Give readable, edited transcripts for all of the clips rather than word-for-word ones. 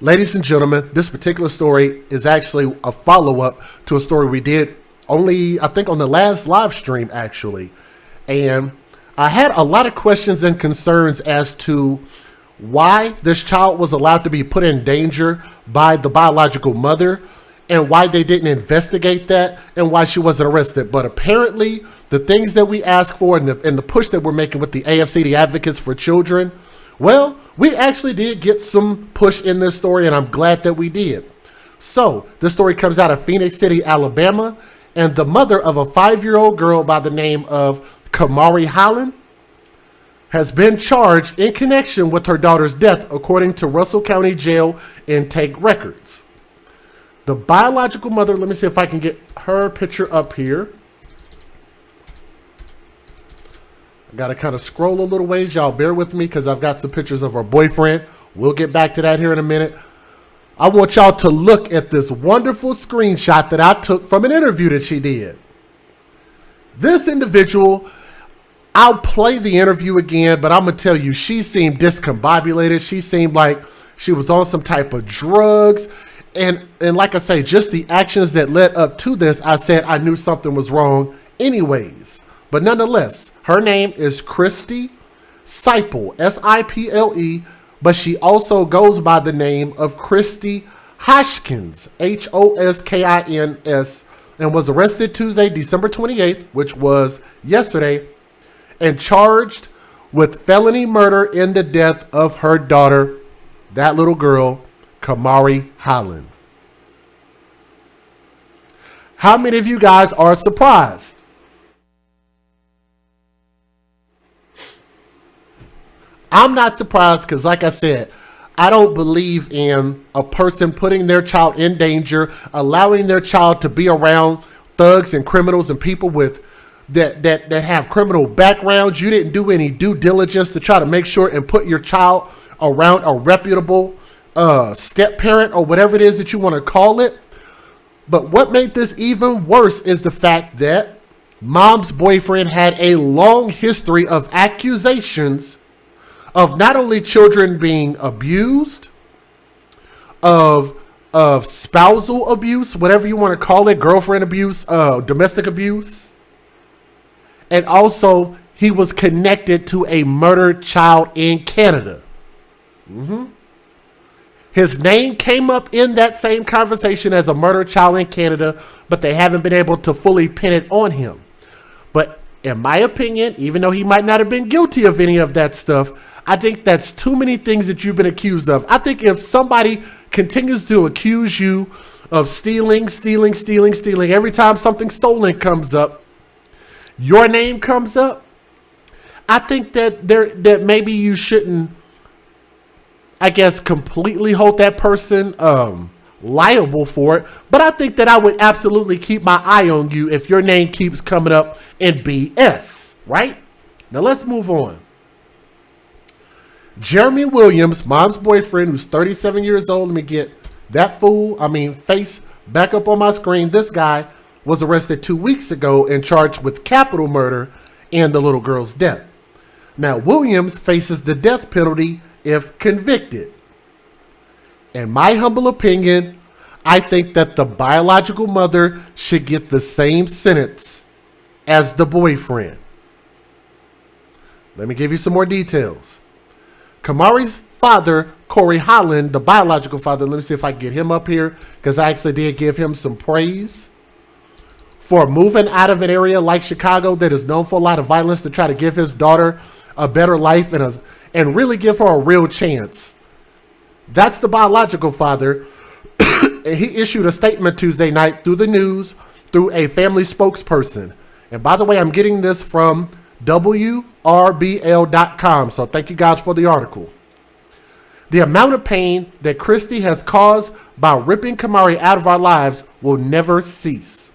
Ladies and gentlemen, this particular story is actually a follow-up to a story we did only, I think, on the last live stream, actually. And I had a lot of questions and concerns as to why this child was allowed to be put in danger by the biological mother and why they didn't investigate that and why she wasn't arrested. But apparently, the things that we asked for and the push that we're making with the AFC, the Advocates for Children, well, we actually did get some push in this story, and I'm glad that we did. So, this story comes out of Phoenix City, Alabama, and the mother of a 5-year-old girl by the name of Kamarie Holland has been charged in connection with her daughter's death, according to Russell County Jail intake records. The biological mother, let me see if I can get her picture up here. I got to kind of scroll a little ways. Y'all bear with me because I've got some pictures of her boyfriend. We'll get back to that here in a minute. I want y'all to look at this wonderful screenshot that I took from an interview that she did. This individual, I'll play the interview again, but I'm going to tell you, she seemed discombobulated. She seemed like she was on some type of drugs. And like I say, just the actions that led up to this, I said I knew something was wrong anyways. But nonetheless, her name is Christy Siple, S-I-P-L-E, but she also goes by the name of Christy Hoskins, H-O-S-K-I-N-S, and was arrested Tuesday, December 28th, which was yesterday, and charged with felony murder in the death of her daughter, that little girl, Kamarie Holland. How many of you guys are surprised? I'm not surprised because, like I said, I don't believe in a person putting their child in danger, allowing their child to be around thugs and criminals and people with that have criminal backgrounds. You didn't do any due diligence to try to make sure and put your child around a reputable step parent or whatever it is that you want to call it. But what made this even worse is the fact that mom's boyfriend had a long history of accusations of not only children being abused, of spousal abuse, whatever you want to call it, girlfriend abuse, domestic abuse. And also, he was connected to a murdered child in Canada. His name came up in that same conversation as a murdered child in Canada, but they haven't been able to fully pin it on him. But in my opinion, even though he might not have been guilty of any of that stuff, I think that's too many things that you've been accused of. I think if somebody continues to accuse you of stealing, every time something stolen comes up, your name comes up, I think that maybe you shouldn't, I guess, completely hold that person liable for it. But I think that I would absolutely keep my eye on you if your name keeps coming up in BS, right? Now let's move on. Jeremy Williams, mom's boyfriend, who's 37 years old. Let me get that face back up on my screen. This guy was arrested 2 weeks ago and charged with capital murder in the little girl's death. Now, Williams faces the death penalty if convicted. In my humble opinion, I think that the biological mother should get the same sentence as the boyfriend. Let me give you some more details. Kamarie's father, Kamarie Holland, the biological father, let me see if I can get him up here because I actually did give him some praise for moving out of an area like Chicago that is known for a lot of violence to try to give his daughter a better life and really give her a real chance. That's the biological father. And he issued a statement Tuesday night through the news through a family spokesperson. And by the way, I'm getting this from WRBL.com. So thank you guys for the article. The amount of pain that Christy has caused by ripping Kamarie out of our lives will never cease.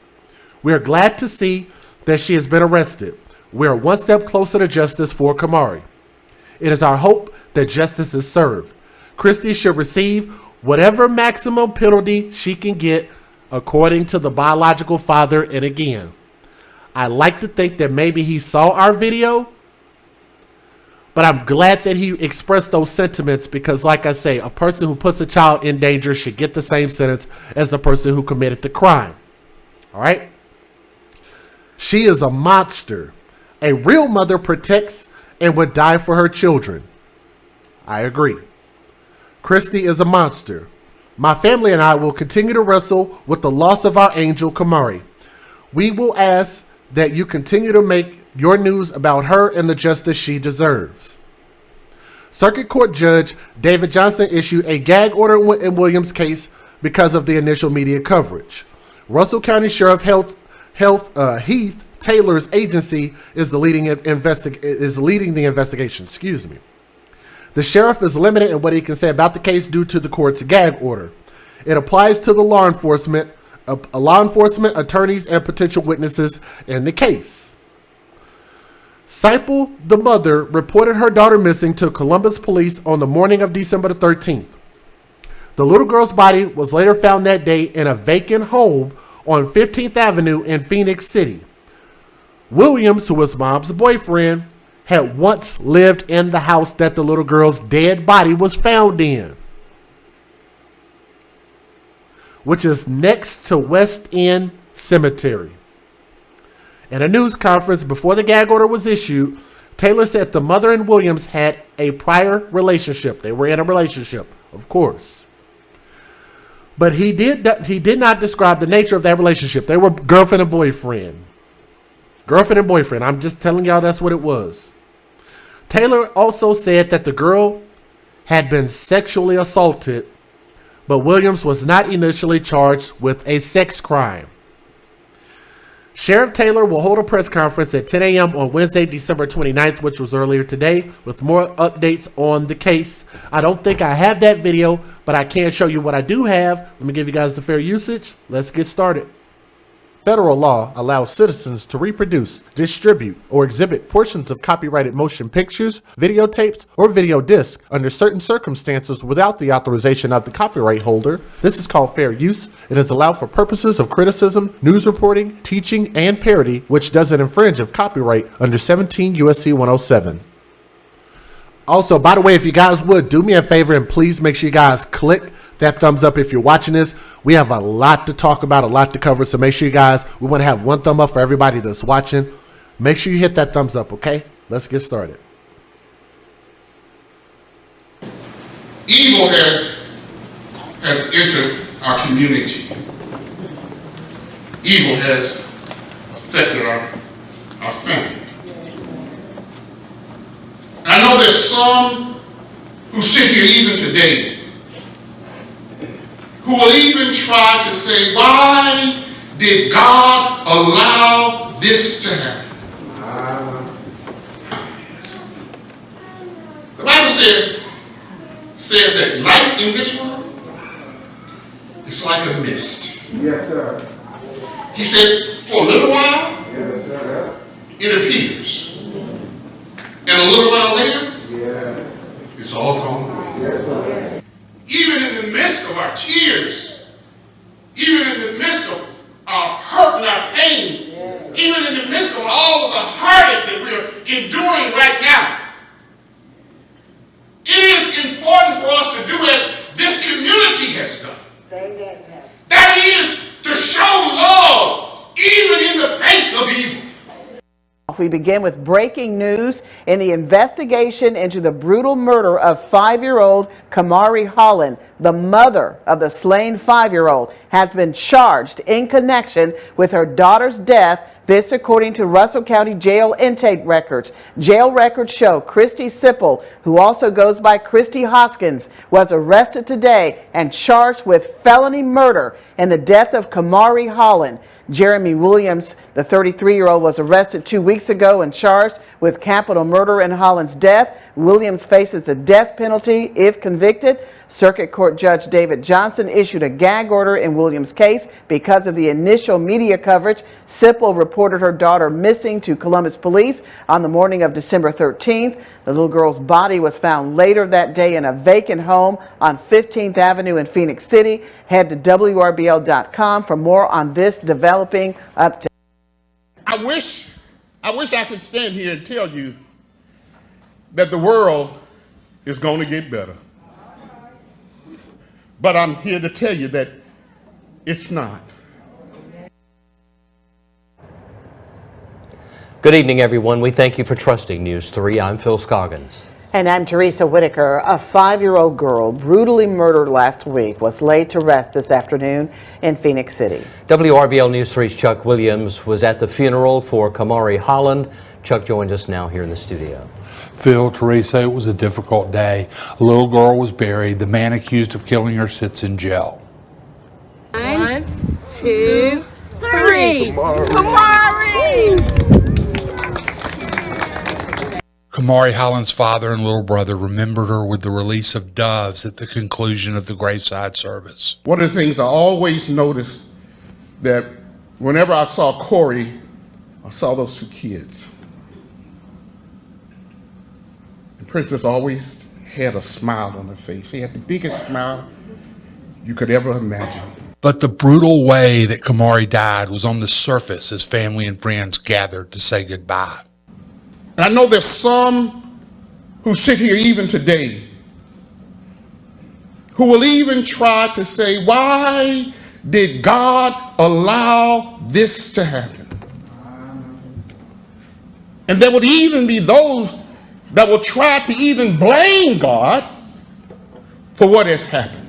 We are glad to see that she has been arrested. We are one step closer to justice for Kamarie. It is our hope that justice is served. Christy should receive whatever maximum penalty she can get according to the biological father. And again, I like to think that maybe he saw our video, But I'm glad that he expressed those sentiments because, like I say, a person who puts a child in danger should get the same sentence as the person who committed the crime. All right? She is a monster. A real mother protects and would die for her children. I agree. Christy is a monster. My family and I will continue to wrestle with the loss of our angel, Kamarie. We will ask that you continue to make your news about her and the justice she deserves. Circuit Court Judge David Johnson issued a gag order in Williams' case because of the initial media coverage. Russell County Sheriff Heath Taylor's agency is leading the investigation. Excuse me. The sheriff is limited in what he can say about the case due to the court's gag order. It applies to the law enforcement, attorneys, and potential witnesses in the case. Seipel, the mother, reported her daughter missing to Columbus police on the morning of December the 13th. The little girl's body was later found that day in a vacant home on 15th Avenue in Phoenix City. Williams, who was mom's boyfriend, had once lived in the house that the little girl's dead body was found in, which is next to West End Cemetery. In a news conference before the gag order was issued, Taylor said the mother and Williams had a prior relationship. They were in a relationship, of course. But he did not describe the nature of that relationship. They were girlfriend and boyfriend. Girlfriend and boyfriend. I'm just telling y'all that's what it was. Taylor also said that the girl had been sexually assaulted, but Williams was not initially charged with a sex crime. Sheriff Taylor will hold a press conference at 10 a.m. on Wednesday, December 29th, which was earlier today, with more updates on the case. I don't think I have that video, but I can show you what I do have. Let me give you guys the fair usage. Let's get started. Federal law allows citizens to reproduce, distribute, or exhibit portions of copyrighted motion pictures, videotapes, or video discs under certain circumstances without the authorization of the copyright holder. This is called fair use. It is allowed for purposes of criticism, news reporting, teaching, and parody, which doesn't infringe of copyright under 17 U.S.C. 107. Also, by the way, if you guys would, do me a favor and please make sure you guys click that thumbs up if you're watching this. We have a lot to talk about, a lot to cover, so make sure you guys, we want to have one thumb up for everybody that's watching. Make sure you hit that thumbs up, okay? Let's get started. Evil has entered our community. Evil has affected our family. And I know there's some who sit here even today who will even try to say, why did God allow this to happen? The Bible says that life in this world is like a mist. Yes, sir. He says, for a little while, Yes, sir. it appears. And a little while later, Yes. it's all gone away. Yes, sir. Even in the midst of our tears, even in the midst of our hurt and our pain, even in the midst of all of the heartache that we're enduring right now, it is important for us to do as this community has done. That is to show love even in the face of evil. We begin with breaking news in the investigation into the brutal murder of 5-year-old Kamarie Holland. The mother of the slain 5-year-old has been charged in connection with her daughter's death. This according to Russell County Jail intake records. Jail records show Christy Sippel, who also goes by Christy Hoskins, was arrested today and charged with felony murder in the death of Kamarie Holland. Jeremy Williams, the 33-year-old, was arrested 2 weeks ago and charged with capital murder in Holland's death. Williams faces the death penalty if convicted. Circuit Court Judge David Johnson issued a gag order in Williams' case because of the initial media coverage. Sippel reported her daughter missing to Columbus police on the morning of December 13th. The little girl's body was found later that day in a vacant home on 15th Avenue in Phoenix City. Head to WRBL.com for more on this developing update. I wish I could stand here and tell you that the world is going to get better. But I'm here to tell you that it's not. Good evening, everyone. We thank you for trusting News 3. I'm Phil Scoggins. And I'm Teresa Whitaker. A 5-year-old girl brutally murdered last week was laid to rest this afternoon in Phoenix City. WRBL News 3's Chuck Williams was at the funeral for Kamarie Holland. Chuck joins us now here in the studio. Phil, Teresa, it was a difficult day. A little girl was buried. The man accused of killing her sits in jail. 1, 2, 3. Kamarie! Kamarie Holland's father and little brother remembered her with the release of doves at the conclusion of the graveside service. One of the things I always noticed that whenever I saw Corey, I saw those 2 kids. And Princess always had a smile on her face. She had the biggest smile you could ever imagine. But the brutal way that Kamarie died was on the surface as family and friends gathered to say goodbye. And I know there's some who sit here even today who will even try to say, why did God allow this to happen? And there would even be those that will try to even blame God for what has happened.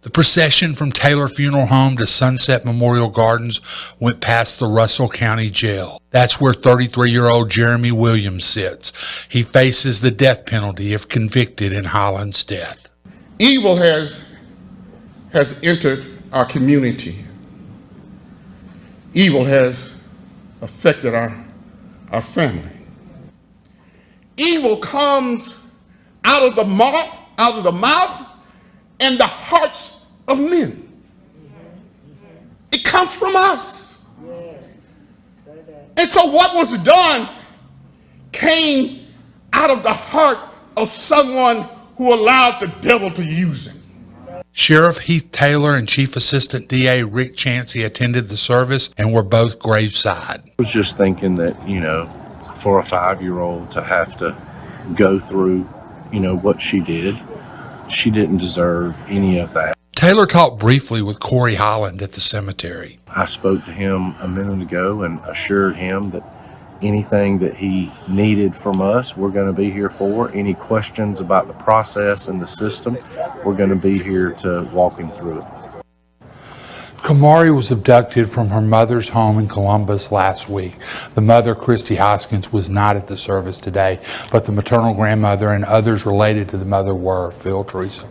The procession from Taylor Funeral Home to Sunset Memorial Gardens went past the Russell County Jail. That's where 33-year-old Jeremy Williams sits. He faces the death penalty if convicted in Holland's death. Evil has entered our community. Evil has affected our family. Evil comes out of the mouth and the hearts of men. It comes from us. And so what was done came out of the heart of someone who allowed the devil to use him. Sheriff Heath Taylor and Chief Assistant DA Rick Chancey attended the service and were both graveside. I was just thinking that, for a 5-year-old to have to go through, what she did, she didn't deserve any of that. Taylor talked briefly with Kamarie Holland at the cemetery. I spoke to him a minute ago and assured him that anything that he needed from us, we're going to be here for. Any questions about the process and the system, we're going to be here to walk him through it. Kamarie was abducted from her mother's home in Columbus last week. The mother, Christy Hoskins, was not at the service today, but the maternal grandmother and others related to the mother were. Phil, Teresa.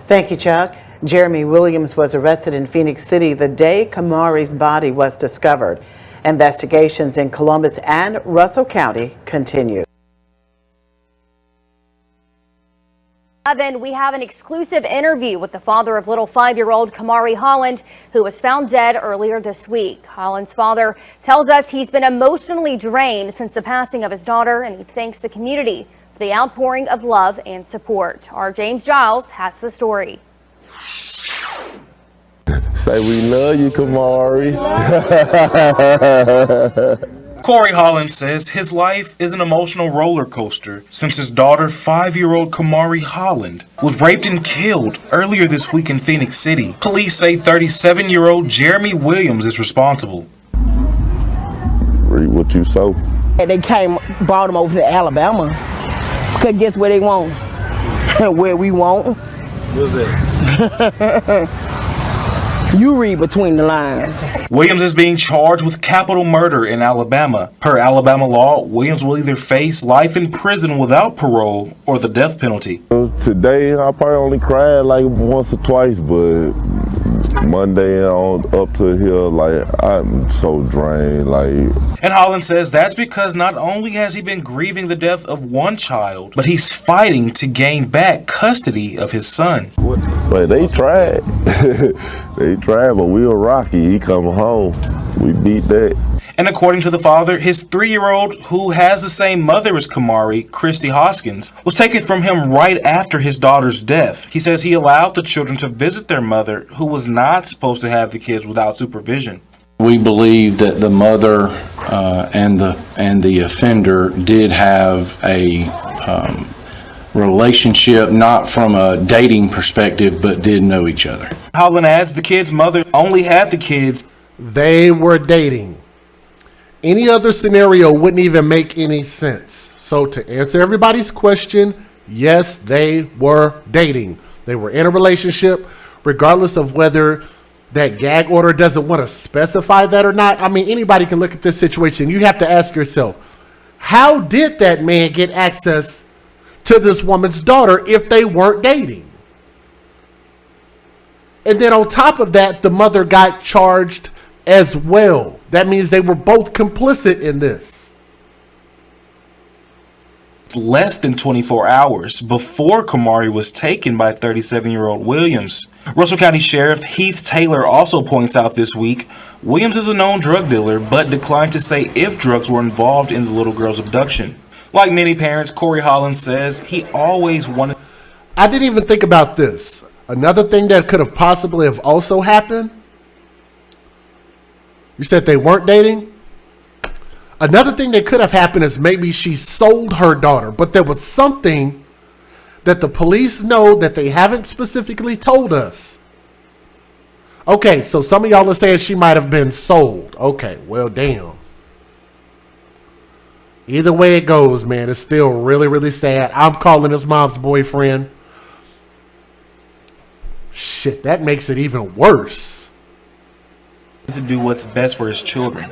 Thank you, Chuck. Jeremy Williams was arrested in Phoenix City the day Kamarie's body was discovered. Investigations in Columbus and Russell County continue. We have an exclusive interview with the father of little 5-year-old Kamarie Holland, who was found dead earlier this week. Holland's father tells us he's been emotionally drained since the passing of his daughter, and he thanks the community for the outpouring of love and support. Our James Giles has the story. Say we love you, Kamarie. Kamarie Holland says his life is an emotional roller coaster since his daughter, 5-year-old Kamarie Holland, was raped and killed earlier this week in Phoenix City. Police say 37-year-old Jeremy Williams is responsible. Read what you saw. They brought him over to Alabama. Because guess where they want? Where we want. What's that? You read between the lines. Williams is being charged with capital murder in Alabama. Per Alabama law, Williams will either face life in prison without parole or the death penalty. Today, I probably only cried like once or twice, but Monday on up to here, like, I'm so drained, like. And Holland says that's because not only has he been grieving the death of one child, but he's fighting to gain back custody of his son. But they tried. They tried, but we were rocky. He come home. We beat that. And according to the father, his 3-year-old, who has the same mother as Kamarie, Christy Hoskins, was taken from him right after his daughter's death. He says he allowed the children to visit their mother, who was not supposed to have the kids without supervision. We believe that the mother and the offender did have a relationship, not from a dating perspective, but did know each other. Holland adds the kid's mother only had the kids. They were dating. Any other scenario wouldn't even make any sense. So to answer everybody's question, yes, they were dating. They were in a relationship, regardless of whether that gag order doesn't want to specify that or not. I mean, anybody can look at this situation. You have to ask yourself, how did that man get access to this woman's daughter if they weren't dating? And then on top of that, the mother got charged as well. That means they were both complicit in this. Less than 24 hours before Kamarie was taken by 37-year-old Williams. Russell County Sheriff Heath Taylor also points out this week, Williams is a known drug dealer, but declined to say if drugs were involved in the little girl's abduction. Like many parents, Kamarie Holland says he always wanted... I didn't even think about this. Another thing that could have possibly have also happened, you said they weren't dating? Another thing that could have happened is maybe she sold her daughter, but there was something that the police know that they haven't specifically told us. Okay, so some of y'all are saying she might have been sold. Okay, well, damn. Either way it goes, man, it's still really, really sad. I'm calling his mom's boyfriend. Shit, that makes it even worse. To do what's best for his children.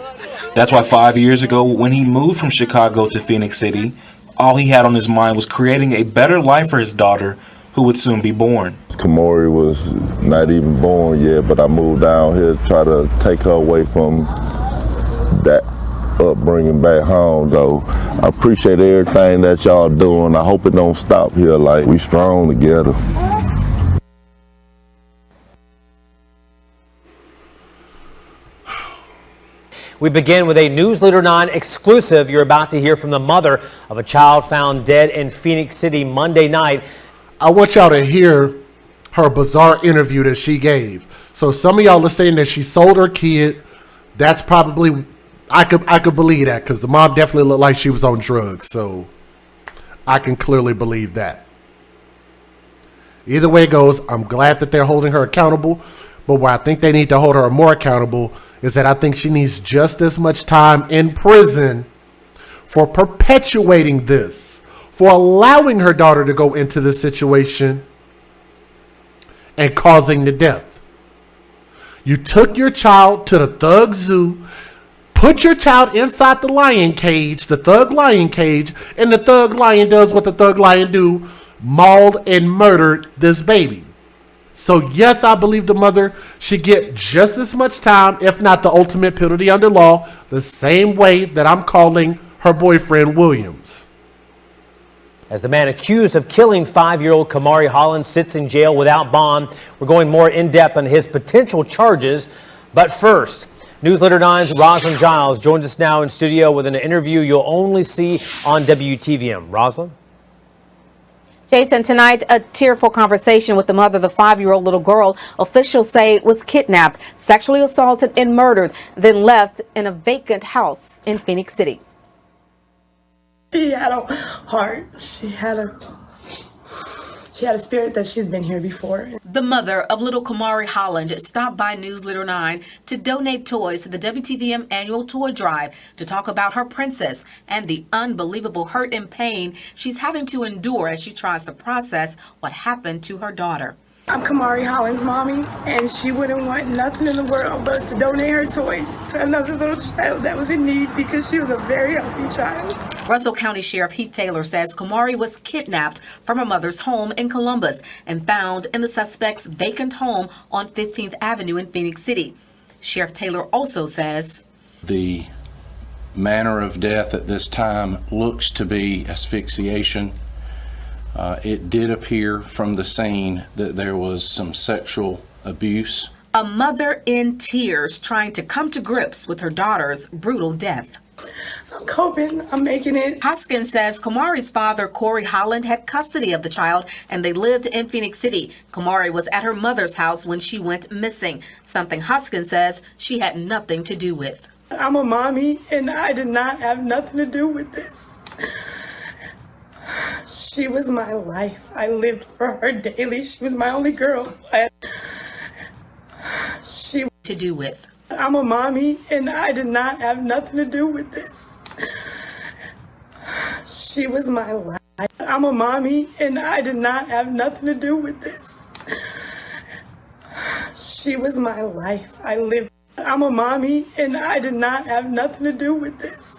That's why 5 years ago, when he moved from Chicago to Phoenix City, all he had on his mind was creating a better life for his daughter, who would soon be born. Kamarie was not even born yet, but I moved down here to try to take her away from that upbringing back home. So I appreciate everything that y'all doing. I hope it don't stop here. Like, we strong together. We begin with a News Leader 9 exclusive. You're about to hear from the mother of a child found dead in Phoenix City Monday night. I want y'all to hear her bizarre interview that she gave. So some of y'all are saying that she sold her kid. That's probably, I could believe that, because the mom definitely looked like she was on drugs. So I can clearly believe that. Either way it goes, I'm glad that they're holding her accountable. But where I think they need to hold her more accountable is that I think she needs just as much time in prison for perpetuating this, for allowing her daughter to go into this situation and causing the death. You took your child to the thug zoo, put your child inside the lion cage, the thug lion cage, and the thug lion does what the thug lion do, mauled and murdered this baby. So yes, I believe the mother should get just as much time, if not the ultimate penalty under law, the same way that I'm calling her boyfriend Williams. As the man accused of killing 5-year-old Kamarie Holland sits in jail without bond, we're going more in depth on his potential charges. But first, News Leader 9's Rosalind Giles joins us now in studio with an interview you'll only see on WTVM. Rosalind? Jason, tonight, a tearful conversation with the mother of the 5-year-old little girl officials say was kidnapped, sexually assaulted, and murdered, then left in a vacant house in Phoenix City. She had a heart. She had a spirit that she's been here before. The mother of little Kamarie Holland stopped by News Leader 9 to donate toys to the WTVM annual toy drive to talk about her princess and the unbelievable hurt and pain she's having to endure as she tries to process what happened to her daughter. I'm Kamarie Holland's mommy, and she wouldn't want nothing in the world but to donate her toys to another little child that was in need, because she was a very healthy child. Russell County Sheriff Heath Taylor says Kamarie was kidnapped from her mother's home in Columbus and found in the suspect's vacant home on 15th Avenue in Phoenix City. Sheriff Taylor also says the manner of death at this time looks to be asphyxiation. It did appear from the scene that there was some sexual abuse. A mother in tears trying to come to grips with her daughter's brutal death. I'm coping. I'm making it. Hoskins says Kamarie's father, Corey Holland, had custody of the child and they lived in Phoenix City. Kamarie was at her mother's house when she went missing, something Hoskins says she had nothing to do with. I'm a mommy and I did not have nothing to do with this. She was my life. I lived for her daily. She was my only girl. To do with. I'm a mommy and I did not have nothing to do with this. She was my life. I'm a mommy and I did not have nothing to do with this. She was my life. I lived. I'm a mommy and I did not have nothing to do with this.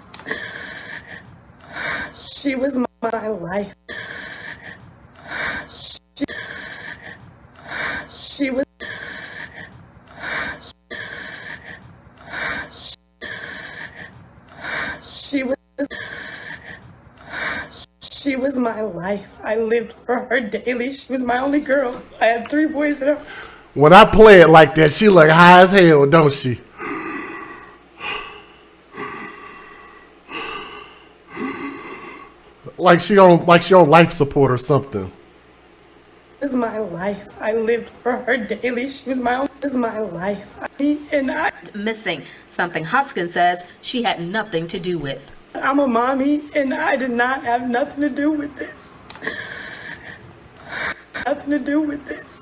She was my life. She was. She was my life. I lived for her daily. She was my only girl. I had 3 boys at home. When I play it like that, she look high as hell, don't she? Like she on life support or something. It was my life. I lived for her daily. She was my life. And I Missing, something Hoskins says she had nothing to do with. I'm a mommy and I did not have nothing to do with this. Nothing to do with this.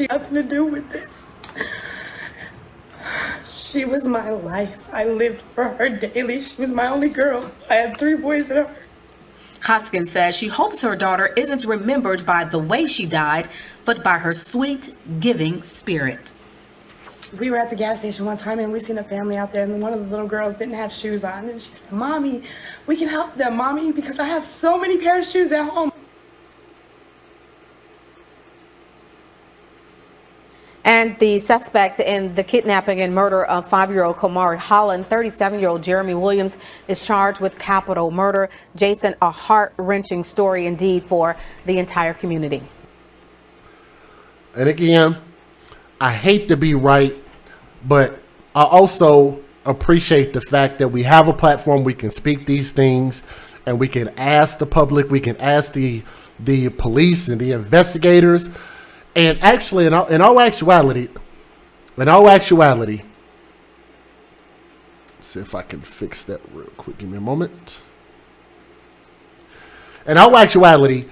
Nothing to do with this. She was my life. I lived for her daily. She was my only girl. I had 3 boys at home. Hoskins says she hopes her daughter isn't remembered by the way she died, but by her sweet, giving spirit. We were at the gas station one time and we seen a family out there and one of the little girls didn't have shoes on. And she said, "Mommy, we can help them, Mommy, because I have so many pairs of shoes at home." And the suspect in the kidnapping and murder of 5-year-old Kamarie Holland, 37-year-old Jeremy Williams, is charged with capital murder. Jason, a heart-wrenching story indeed for the entire community. And again, I hate to be right, but I also appreciate the fact that we have a platform we can speak these things and we can ask the public, we can ask the police and the investigators. And actually, in all actuality, let's see if I can fix that real quick. Give me a moment. In all actuality,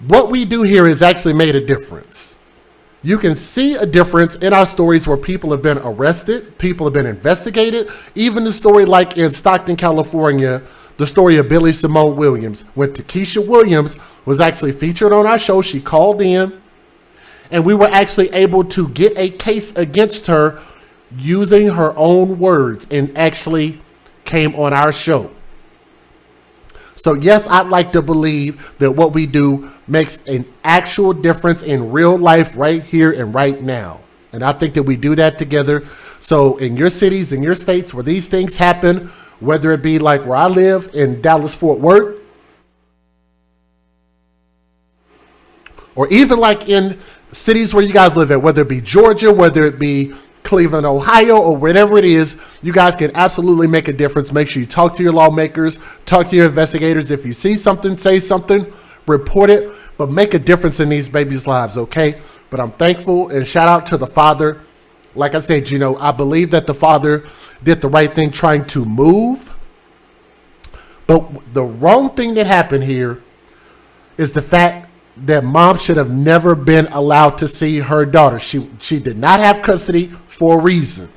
what we do here has actually made a difference. You can see a difference in our stories where people have been arrested, people have been investigated. Even the story like in Stockton, California, the story of Billy Simone Williams, when Takesha Williams was actually featured on our show. She called in and we were actually able to get a case against her using her own words and actually came on our show. So yes, I'd like to believe that what we do makes an actual difference in real life right here and right now. And I think that we do that together. So in your cities, in your states where these things happen, whether it be like where I live in Dallas, Fort Worth, or even like in cities where you guys live at, whether it be Georgia, whether it be Cleveland, Ohio, or whatever it is, you guys can absolutely make a difference. Make sure you talk to your lawmakers, talk to your investigators. If you see something, say something, report it, but make a difference in these babies' lives, okay? But I'm thankful and shout out to the father. Like I said, you know, I believe that the father did the right thing trying to move. But the wrong thing that happened here is the fact that mom should have never been allowed to see her daughter. She did not have custody for a reason.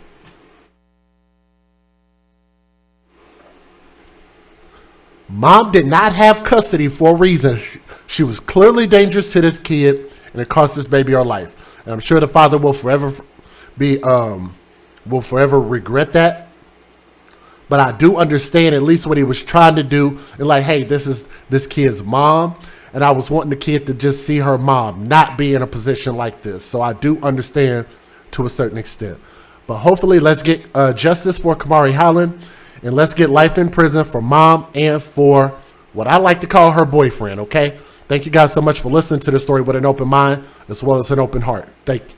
Mom did not have custody for a reason. She was clearly dangerous to this kid, and it cost this baby her life. And I'm sure the father will forever regret that. But I do understand at least what he was trying to do. And like, hey, this is this kid's mom. And I was wanting the kid to just see her mom not be in a position like this. So I do understand to a certain extent. But hopefully let's get justice for Kamarie Holland. And let's get life in prison for mom and for what I like to call her boyfriend, okay? Thank you guys so much for listening to the story with an open mind as well as an open heart. Thank you.